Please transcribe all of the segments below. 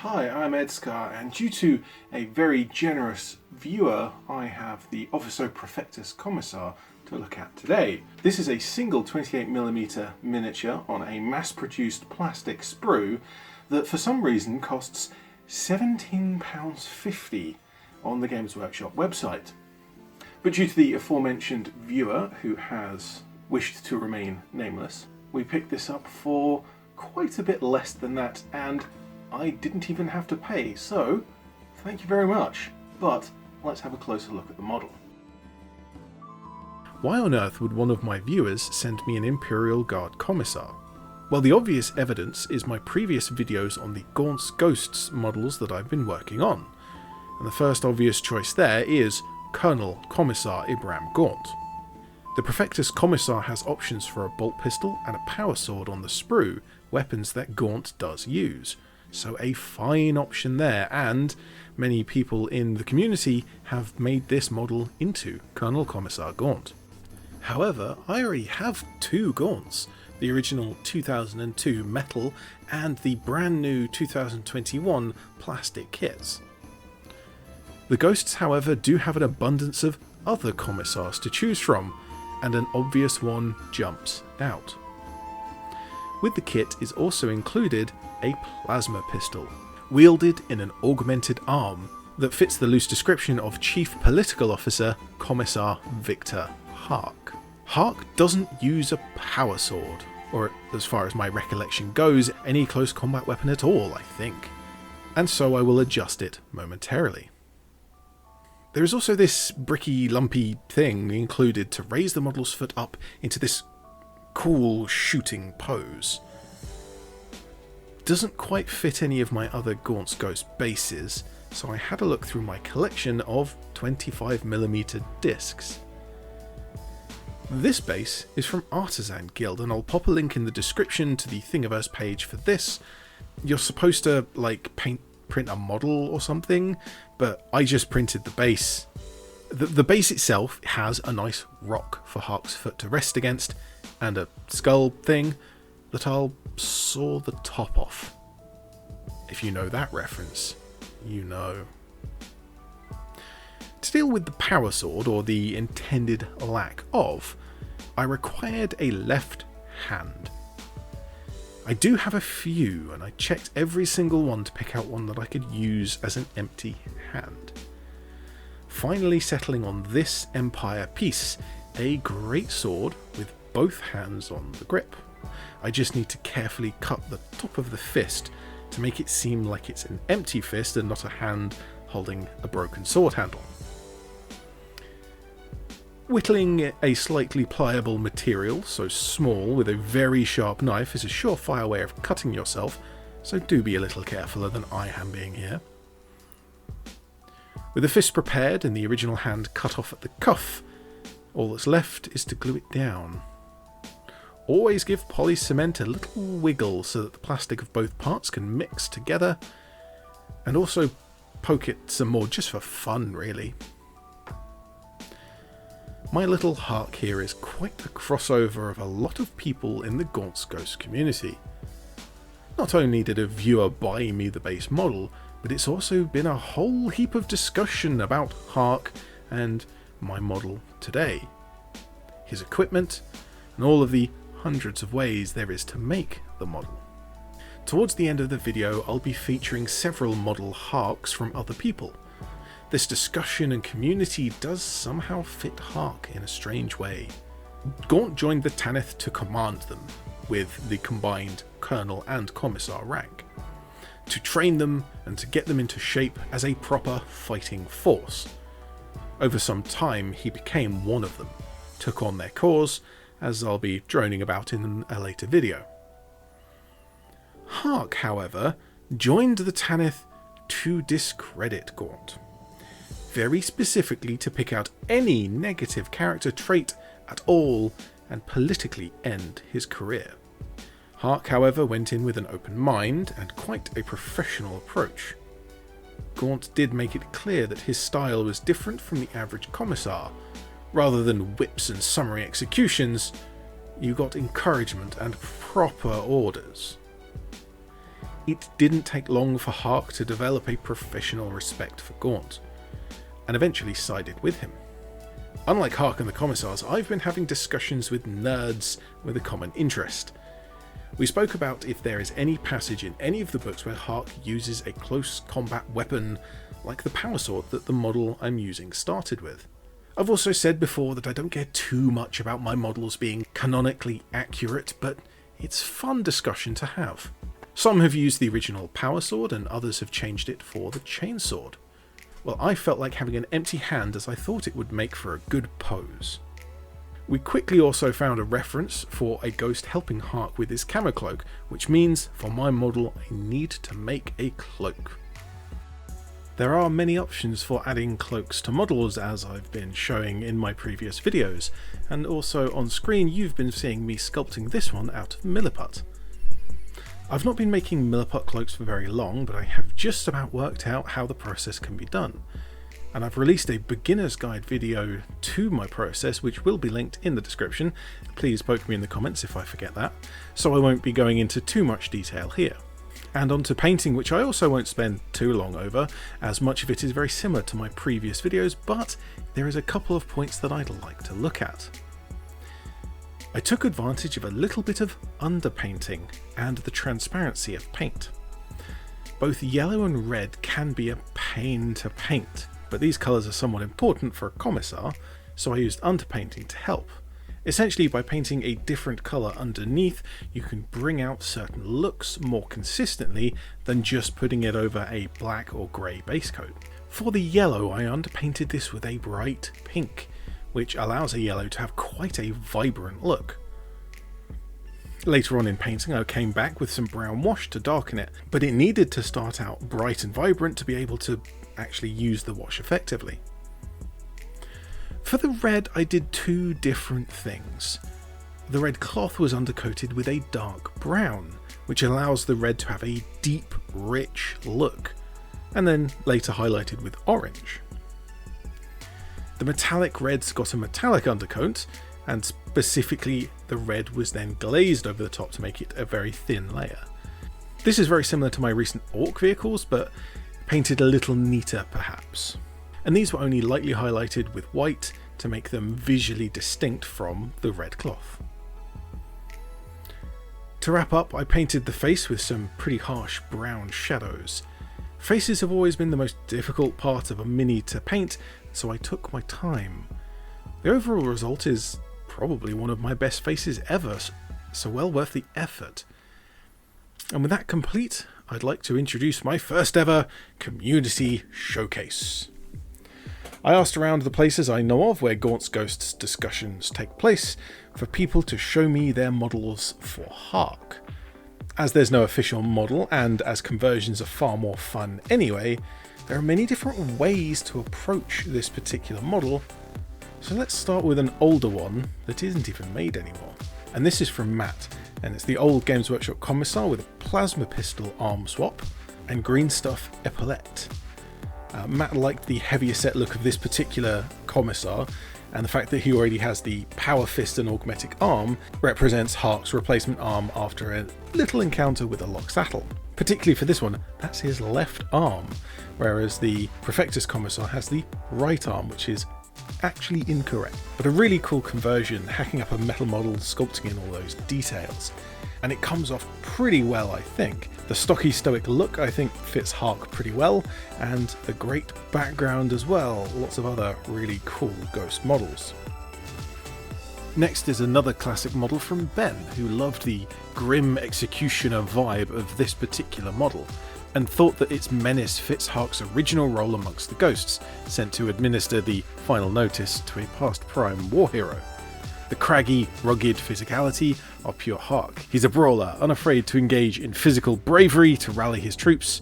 Hi, I'm ED-SKaR, and due to a very generous viewer, I have the Officio Prefectus Commissar to look at today. This is a single 28mm miniature on a mass-produced plastic sprue that for some reason costs £17.50 on the Games Workshop website. But due to the aforementioned viewer, who has wished to remain nameless, we picked this up for quite a bit less than that, and I didn't even have to pay, so thank you very much. But let's have a closer look at the model. Why on earth would one of my viewers send me an Imperial Guard Commissar? Well, the obvious evidence is my previous videos on the Gaunt's Ghosts models that I've been working on. And the first obvious choice there is Colonel Commissar Ibram Gaunt. The Prefectus Commissar has options for a bolt pistol and a power sword on the sprue, weapons that Gaunt does use. So a fine option there, and many people in the community have made this model into Colonel Commissar Gaunt. However, I already have two Gaunts, the original 2002 metal and the brand new 2021 plastic kits. The Ghosts, however, do have an abundance of other Commissars to choose from, and an obvious one jumps out. With the kit is also included a plasma pistol, wielded in an augmented arm that fits the loose description of Chief Political Officer Commissar Victor Hark. Hark doesn't use a power sword, or as far as my recollection goes, any close combat weapon at all, I think, and so I will adjust it momentarily. There is also this bricky, lumpy thing included to raise the model's foot up into this cool shooting pose. Doesn't quite fit any of my other Gaunt's Ghost bases, so I had a look through my collection of 25mm discs. This base is from Artisan Guild, and I'll pop a link in the description to the Thingiverse page for this. You're supposed to print a model or something, but I just printed the base. The base itself has a nice rock for Hark's foot to rest against, and a skull thing that I'll saw the top off. If you know that reference, you know. To deal with the power sword, or the intended lack of, I required a left hand. I do have a few, and I checked every single one to pick out one that I could use as an empty hand. Finally settling on this Empire piece, a great sword with both hands on the grip. I just need to carefully cut the top of the fist to make it seem like it's an empty fist and not a hand holding a broken sword handle. Whittling a slightly pliable material so small with a very sharp knife is a surefire way of cutting yourself, so do be a little carefuler than I am being here. With the fist prepared and the original hand cut off at the cuff, all that's left is to glue it down. Always give poly cement a little wiggle so that the plastic of both parts can mix together, and also poke it some more just for fun, really. My little Hark here is quite a crossover of a lot of people in the Gaunt's Ghost community. Not only did a viewer buy me the base model, but it's also been a whole heap of discussion about Hark and my model today, his equipment, and all of the hundreds of ways there is to make the model. Towards the end of the video, I'll be featuring several model Harks from other people. This discussion and community does somehow fit Hark in a strange way. Gaunt joined the Tanith to command them, with the combined Colonel and Commissar rank, to train them and to get them into shape as a proper fighting force. Over some time he became one of them, took on their cause, as I'll be droning about in a later video. Hark, however, joined the Tanith to discredit Gaunt, very specifically to pick out any negative character trait at all and politically end his career. Hark, however, went in with an open mind and quite a professional approach. Gaunt did make it clear that his style was different from the average Commissar. Rather than whips and summary executions, you got encouragement and proper orders. It didn't take long for Hark to develop a professional respect for Gaunt, and eventually sided with him. Unlike Hark and the Commissars, I've been having discussions with nerds with a common interest. We spoke about if there is any passage in any of the books where Hark uses a close combat weapon like the power sword that the model I'm using started with. I've also said before that I don't care too much about my models being canonically accurate, but it's fun discussion to have. Some have used the original power sword and others have changed it for the chainsword. Well, I felt like having an empty hand as I thought it would make for a good pose. We quickly also found a reference for a ghost helping Hark with his camo cloak, which means for my model I need to make a cloak. There are many options for adding cloaks to models, as I've been showing in my previous videos, and also on screen you've been seeing me sculpting this one out of milliput. I've not been making milliput cloaks for very long, but I have just about worked out how the process can be done. And I've released a beginner's guide video to my process, which will be linked in the description. Please poke me in the comments if I forget that, so I won't be going into too much detail here. And on to painting, which I also won't spend too long over, as much of it is very similar to my previous videos, but there is a couple of points that I'd like to look at. I took advantage of a little bit of underpainting and the transparency of paint. Both yellow and red can be a pain to paint, but these colours are somewhat important for a Commissar, so I used underpainting to help. Essentially, by painting a different colour underneath, you can bring out certain looks more consistently than just putting it over a black or grey base coat. For the yellow, I underpainted this with a bright pink, which allows a yellow to have quite a vibrant look. Later on in painting I came back with some brown wash to darken it, but it needed to start out bright and vibrant to be able to actually use the wash effectively. For the red I did two different things. The red cloth was undercoated with a dark brown, which allows the red to have a deep, rich look, and then later highlighted with orange. The metallic reds got a metallic undercoat, and specifically the red was then glazed over the top to make it a very thin layer. This is very similar to my recent Orc vehicles, but painted a little neater perhaps. And these were only lightly highlighted with white to make them visually distinct from the red cloth. To wrap up, I painted the face with some pretty harsh brown shadows. Faces have always been the most difficult part of a mini to paint, so I took my time. The overall result is probably one of my best faces ever, so well worth the effort. And with that complete, I'd like to introduce my first ever community showcase. I asked around the places I know of where Gaunt's Ghosts discussions take place for people to show me their models for Hark. As there's no official model, and as conversions are far more fun anyway, there are many different ways to approach this particular model, so let's start with an older one that isn't even made anymore. And this is from Matt, and it's the old Games Workshop Commissar with a plasma pistol arm swap and green stuff epaulette. Matt liked the heavier set look of this particular Commissar, and the fact that he already has the power fist and augmetic arm represents Hark's replacement arm after a little encounter with a lock saddle. Particularly for this one, that's his left arm, whereas the Prefectus Commissar has the right arm, which is actually incorrect. But a really cool conversion, hacking up a metal model, sculpting in all those details. And it comes off pretty well, I think. The stocky stoic look I think fits Hark pretty well, and the great background as well, lots of other really cool ghost models. Next is another classic model from Ben, who loved the grim executioner vibe of this particular model, and thought that its menace fits Hark's original role amongst the ghosts, sent to administer the final notice to a past prime war hero. The craggy, rugged physicality of pure Hark. He's a brawler, unafraid to engage in physical bravery to rally his troops.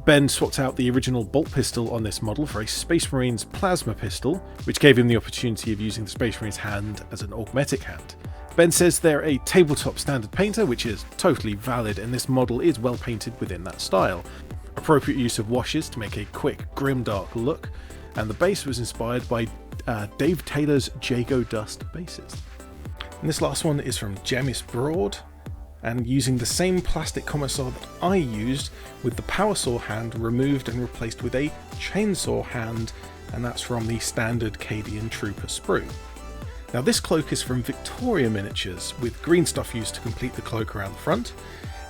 Ben swapped out the original bolt pistol on this model for a Space Marine's plasma pistol, which gave him the opportunity of using the Space Marine's hand as an augmetic hand. Ben says they're a tabletop standard painter, which is totally valid, and this model is well painted within that style. Appropriate use of washes to make a quick, grimdark look, and the base was inspired by Dave Taylor's Jago Dust bases. And this last one is from Jemis Broad, and using the same plastic Commissar that I used, with the power saw hand removed and replaced with a chainsaw hand, and that's from the standard Cadian Trooper sprue. Now this cloak is from Victoria Miniatures, with green stuff used to complete the cloak around the front.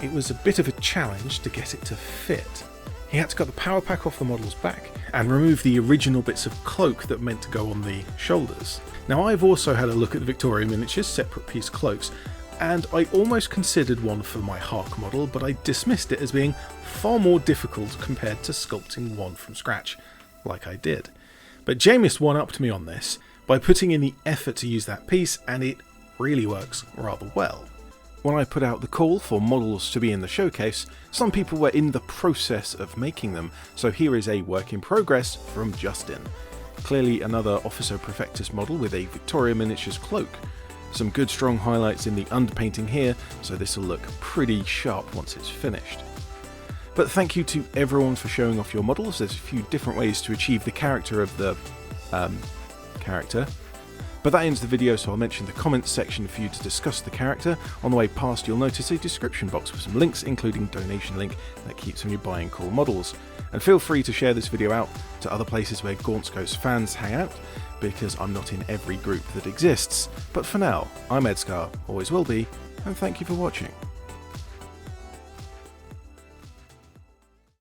It was a bit of a challenge to get it to fit. He had to cut the power pack off the model's back and remove the original bits of cloak that meant to go on the shoulders. Now I've also had a look at the Victoria Miniatures separate piece cloaks, and I almost considered one for my Hark model, but I dismissed it as being far more difficult compared to sculpting one from scratch, like I did. But Jameis one-upped me on this by putting in the effort to use that piece, and it really works rather well. When I put out the call for models to be in the showcase, some people were in the process of making them, so here is a work in progress from Justin. Clearly another Officio Prefectus model with a Victoria Miniatures cloak. Some good strong highlights in the underpainting here, so this will look pretty sharp once it's finished. But thank you to everyone for showing off your models. There's a few different ways to achieve the character of the character. But that ends the video, so I'll mention the comments section for you to discuss the character. On the way past, you'll notice a description box with some links, including donation link that keeps from you buying cool models. And feel free to share this video out to other places where Gaunt Ghost fans hang out, because I'm not in every group that exists. But for now, I'm ED-SKaR, always will be, and thank you for watching.